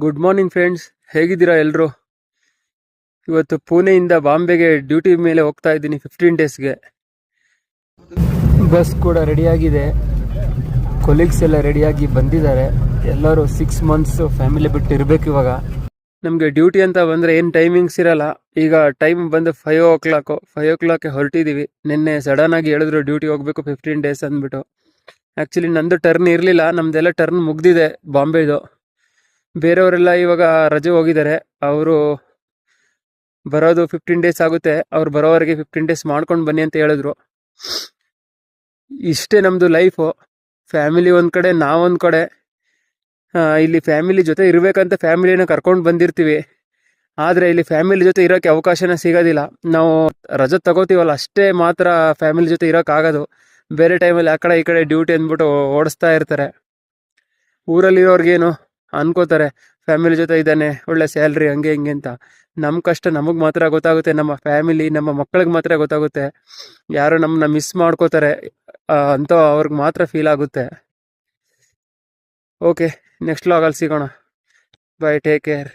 Good morning friends, ಹೇಗಿದ್ದೀರಾ ಎಲ್ಲರೂ? ಇವತ್ತು ಪುಣೆಯಿಂದ ಬಾಂಬೆಗೆ ಡ್ಯೂಟಿ ಮೇಲೆ ಹೋಗ್ತಾ ಇದ್ದೀನಿ 15 ಡೇಸ್ಗೆ. ಬಸ್ ಕೂಡ ರೆಡಿಯಾಗಿದೆ, ಕೊಲೀಗ್ಸ್ ಎಲ್ಲ ರೆಡಿಯಾಗಿ ಬಂದಿದ್ದಾರೆ. ಎಲ್ಲರೂ 6 ಮಂತ್ಸ್ ಫ್ಯಾಮಿಲಿ ಬಿಟ್ಟು ಇರಬೇಕು. ಇವಾಗ ನಮಗೆ ಡ್ಯೂಟಿ ಅಂತ ಬಂದರೆ ಏನು ಟೈಮಿಂಗ್ಸ್ ಇರಲ್ಲ. ಈಗ ಟೈಮ್ ಬಂದು 5 o'clock ಹೊರಟಿದ್ದೀವಿ. ನಿನ್ನೆ ಸಡನ್ನಾಗಿ ಹೇಳಿದ್ರು ಡ್ಯೂಟಿ ಹೋಗಬೇಕು 15 ಡೇಸ್ ಅಂದ್ಬಿಟ್ಟು. ಆ್ಯಕ್ಚುಲಿ ನಂದು ಟರ್ನ್ ಇರಲಿಲ್ಲ, ನಮ್ಮದೆಲ್ಲ ಟರ್ನ್ ಮುಗ್ದಿದೆ ಬಾಂಬೆದು. ಬೇರೆಯವರೆಲ್ಲ ಇವಾಗ ರಜೆ ಹೋಗಿದ್ದಾರೆ. ಅವರು ಬರೋದು 15 ಡೇಸ್ ಆಗುತ್ತೆ. ಅವ್ರು ಬರೋವರೆಗೆ 15 ಡೇಸ್ ಮಾಡ್ಕೊಂಡು ಬನ್ನಿ ಅಂತ ಹೇಳಿದ್ರು. ಇಷ್ಟೇ ನಮ್ಮದು ಲೈಫು. ಫ್ಯಾಮಿಲಿ ಒಂದು ಕಡೆ, ನಾವೊಂದು ಕಡೆ. ಇಲ್ಲಿ ಫ್ಯಾಮಿಲಿ ಜೊತೆ ಇರಬೇಕಂತ ಫ್ಯಾಮಿಲಿನ ಕರ್ಕೊಂಡು ಬಂದಿರ್ತೀವಿ. ಆದರೆ ಇಲ್ಲಿ ಫ್ಯಾಮಿಲಿ ಜೊತೆ ಇರೋಕ್ಕೆ ಅವಕಾಶನೇ ಸಿಗೋದಿಲ್ಲ. ನಾವು ರಜೆ ತಗೋತೀವಲ್ಲ ಅಷ್ಟೇ ಮಾತ್ರ ಫ್ಯಾಮಿಲಿ ಜೊತೆ ಇರೋಕ್ಕಾಗೋದು. ಬೇರೆ ಟೈಮಲ್ಲಿ ಆ ಕಡೆ ಈ ಕಡೆ ಡ್ಯೂಟಿ ಅಂದ್ಬಿಟ್ಟು ಓಡಿಸ್ತಾ ಇರ್ತಾರೆ. ಊರಲ್ಲಿರೋರ್ಗೇನು ಅನ್ಕೋತಾರೆ, ಫ್ಯಾಮಿಲಿ ಜೊತೆ ಇದ್ದಾನೆ, ಒಳ್ಳೆ ಸ್ಯಾಲ್ರಿ, ಹಂಗೆ ಹಿಂಗೆ ಅಂತ. ನಮ್ಮ ಕಷ್ಟ ನಮಗೆ ಮಾತ್ರ ಗೊತ್ತಾಗುತ್ತೆ, ನಮ್ಮ ಫ್ಯಾಮಿಲಿ, ನಮ್ಮ ಮಕ್ಕಳಿಗೆ ಮಾತ್ರ ಗೊತ್ತಾಗುತ್ತೆ. ಯಾರು ನಮ್ಮನ್ನ ಮಿಸ್ ಮಾಡ್ಕೋತಾರೆ ಅಂತ ಅವ್ರಿಗೆ ಮಾತ್ರ ಫೀಲ್ ಆಗುತ್ತೆ. ಓಕೆ, ನೆಕ್ಸ್ಟ್ ವ್ಲಾಗಲ್ಲಿ ಸಿಗೋಣ. By, take care.